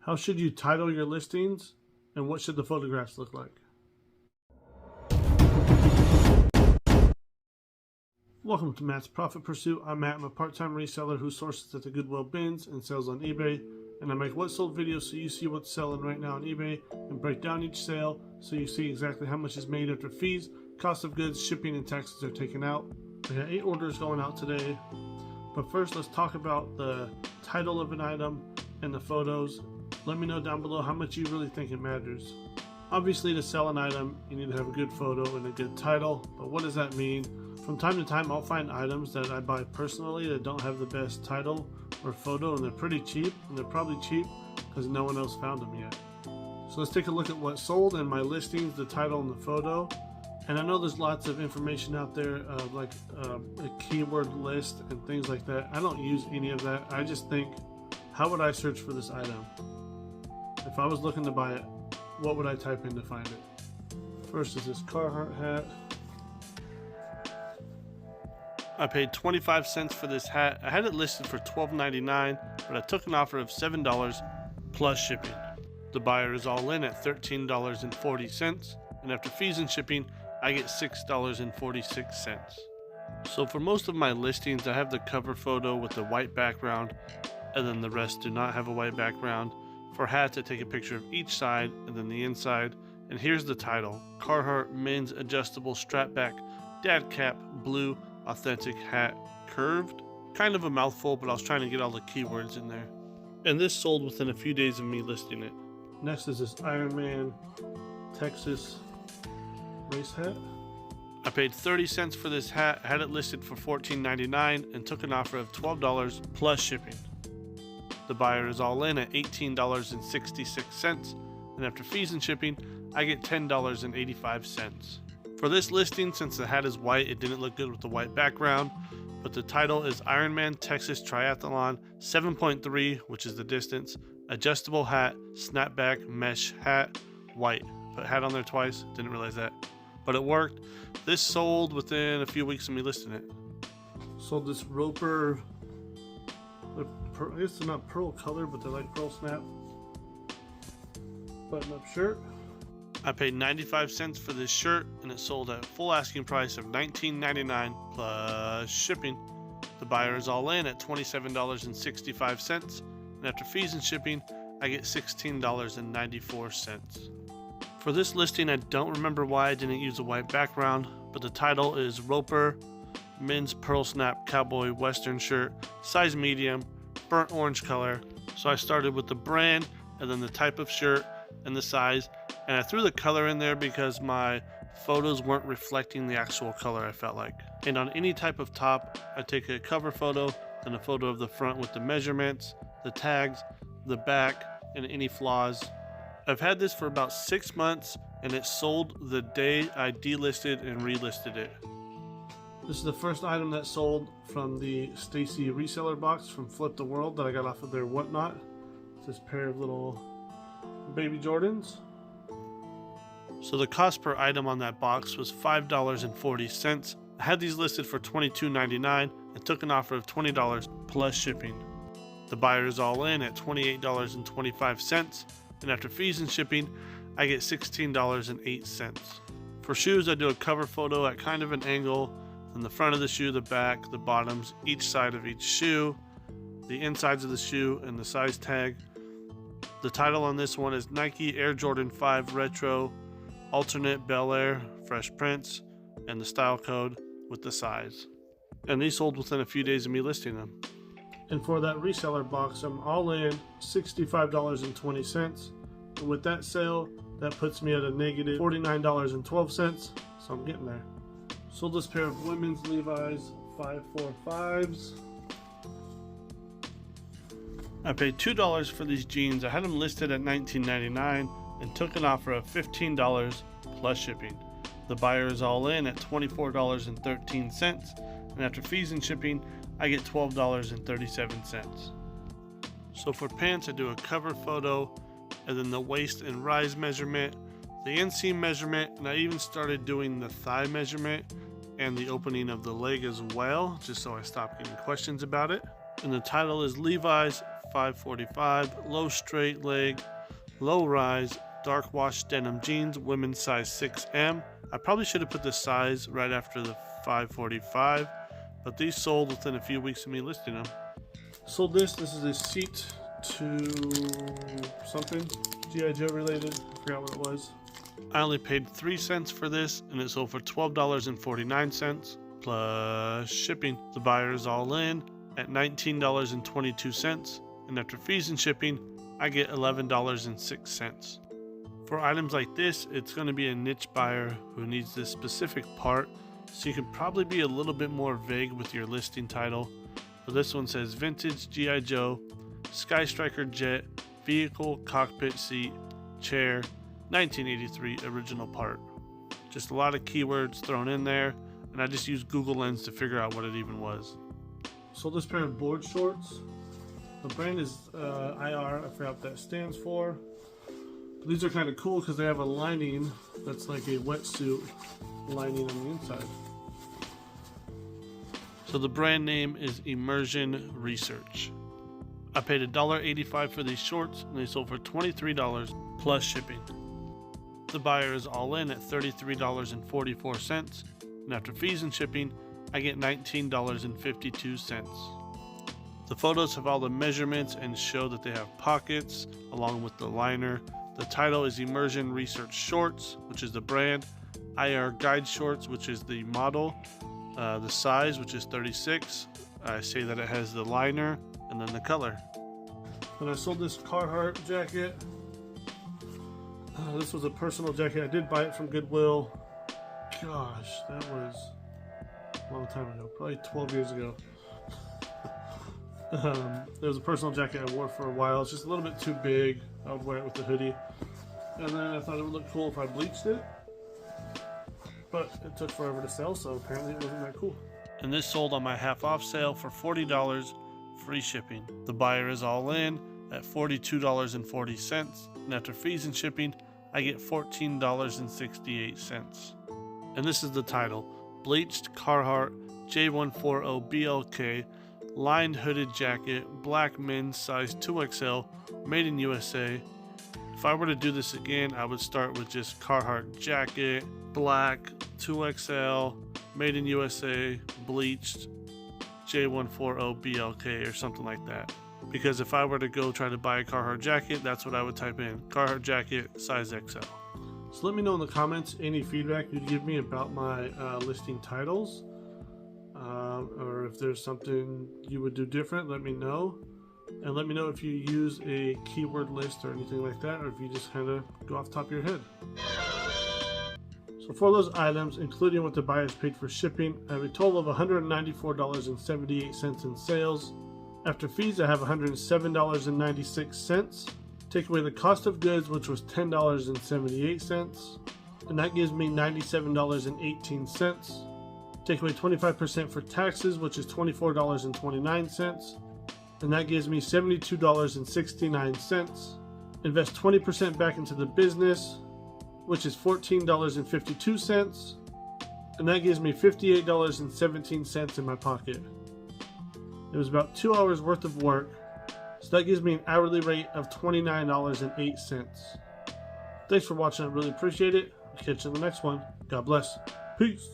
How should you title your listings, and what should the photographs look like? Welcome to Matt's Profit Pursuit. I'm Matt. I'm a part-time reseller who sources at the Goodwill bins and sells on eBay. And I make what sold videos so you see what's selling right now on eBay and break down each sale so you see exactly how much is made after fees, cost of goods, shipping, and taxes are taken out. I got 8 orders going out today. But first, let's talk about the title of an item and the photos. Let me know down below how much you really think it matters. Obviously, to sell an item, you need to have a good photo and a good title. But what does that mean? From time to time, I'll find items that I buy personally that don't have the best title or photo, and they're pretty cheap, and they're probably cheap because no one else found them yet. So let's take a look at what sold and my listings, the title and the photo. And I know there's lots of information out there, like a keyword list and things like that. I don't use any of that. I just think, how would I search for this item? If I was looking to buy it, what would I type in to find it? First is this Carhartt hat. I paid 25 cents for this hat. I had it listed for $12.99, but I took an offer of $7 plus shipping. The buyer is all in at $13.40, and after fees and shipping, I get $6.46. So for most of my listings, I have the cover photo with the white background, and then the rest do not have a white background. For hats, I take a picture of each side and then the inside. And here's the title: Carhartt Men's Adjustable Strapback Dad Cap Blue Authentic Hat Curved. Kind of a mouthful, but I was trying to get all the keywords in there. And this sold within a few days of me listing it. Next is this Iron Man Texas race hat. I paid 30 cents for this hat. I had it listed for $14.99 and took an offer of $12 plus shipping. The buyer is all in at $18.66, and after fees and shipping, I get $10.85. For this listing, since the hat is white, it didn't look good with the white background, but the title is Iron Man Texas Triathlon 7.3, which is the distance, adjustable hat, snapback mesh hat, white. Put hat on there twice, didn't realize that, but it worked. This sold within a few weeks of me listing it. Sold this Roper, I guess they're not pearl color, but they're like pearl snap button-up shirt. I paid 95 cents for this shirt, and it sold at full asking price of $19.99 plus shipping. The buyer is all in at $27.65, and after fees and shipping, I get $16.94. For this listing, I don't remember why I didn't use a white background, but the title is Roper Men's Pearl Snap Cowboy Western Shirt, size medium, burnt orange color. So I started with the brand and then the type of shirt and the size, and I threw the color in there because my photos weren't reflecting the actual color, I felt like. And on any type of top, I take a cover photo, then a photo of the front with the measurements, the tags, the back, and any flaws. I've had this for about 6 months, and it sold the day I delisted and relisted it. This is the first item that sold from the Stacy reseller box from Flip the World that I got off of their Whatnot. It's this pair of little baby Jordans. So the cost per item on that box was $5.40. I had these listed for $22.99 and took an offer of $20 plus shipping. The buyer is all in at $28.25, and after fees and shipping, I get $16.08. For shoes, I do a cover photo at kind of an angle, then the front of the shoe, the back, the bottoms, each side of each shoe, the insides of the shoe, and the size tag. The title on this one is Nike Air Jordan 5 Retro Alternate Bel Air Fresh Prints, and the style code with the size. And these sold within a few days of me listing them. And for that reseller box, I'm all in $65.20. And with that sale, that puts me at a negative $49.12. So I'm getting there. Sold this pair of women's Levi's 545s. I paid $2 for these jeans. I had them listed at $19.99 and took an offer of $15 plus shipping. The buyer is all in at $24.13, and after fees and shipping, I get $12.37. So for pants, I do a cover photo, and then the waist and rise measurement, the inseam measurement, and I even started doing the thigh measurement and the opening of the leg as well, just so I stop getting questions about it. And the title is Levi's 545, low straight leg, low rise, dark wash denim jeans, women's size 6M. I probably should have put the size right after the 545, but these sold within a few weeks of me listing them. Sold this. This is a seat to something G.I. Joe related. I forgot what it was. I only paid 3 cents for this, and it sold for $12.49 plus shipping. The buyer is all in at $19.22, and after fees and shipping, I get $11.06. For items like this, it's going to be a niche buyer who needs this specific part, so you can probably be a little bit more vague with your listing title. But this one says vintage G.I. Joe, Sky Striker jet, vehicle, cockpit seat, chair, 1983 original part. Just a lot of keywords thrown in there, and I just used Google Lens to figure out what it even was. So this pair of board shorts, the brand is IR, I forgot what that stands for. But these are kind of cool because they have a lining that's like a wetsuit lining on the inside. So the brand name is Immersion Research. I paid $1.85 for these shorts, and they sold for $23 plus shipping. The buyer is all in at $33.44, and after fees and shipping, I get $19.52. The photos have all the measurements and show that they have pockets along with the liner. The title is Immersion Research Shorts, which is the brand, IR Guide Shorts, which is the model, the size, which is 36. I say that it has the liner and then the color. And I sold this Carhartt jacket. This was a personal jacket. I did buy it from Goodwill. Gosh, that was a long time ago, probably 12 years ago. It was a personal jacket I wore for a while. It's just a little bit too big. I would wear it with the hoodie. And then I thought it would look cool if I bleached it. But it took forever to sell, so apparently it wasn't that cool. And this sold on my half off sale for $40, free shipping. The buyer is all in at $42.40, and after fees and shipping, I get $14.68. And this is the title, Bleached Carhartt J140BLK Lined Hooded Jacket, Black Men's Size 2XL, Made in USA. If I were to do this again, I would start with just Carhartt Jacket, Black, 2XL, Made in USA, Bleached, J140BLK or something like that. Because if I were to go try to buy a Carhartt jacket, that's what I would type in. Carhartt jacket, size XL. So let me know in the comments any feedback you'd give me about my listing titles. Or if there's something you would do different, let me know. And let me know if you use a keyword list or anything like that, or if you just kind of go off the top of your head. So for those items, including what the buyers paid for shipping, I have a total of $194.78 in sales. After fees, I have $107.96. Take away the cost of goods, which was $10.78, and that gives me $97.18. Take away 25% for taxes, which is $24.29, and that gives me $72.69. Invest 20% back into the business, which is $14.52, and that gives me $58.17 in my pocket. It was about 2 hours worth of work, so that gives me an hourly rate of $29.08. Thanks for watching, I really appreciate it. I'll catch you in the next one. God bless. Peace.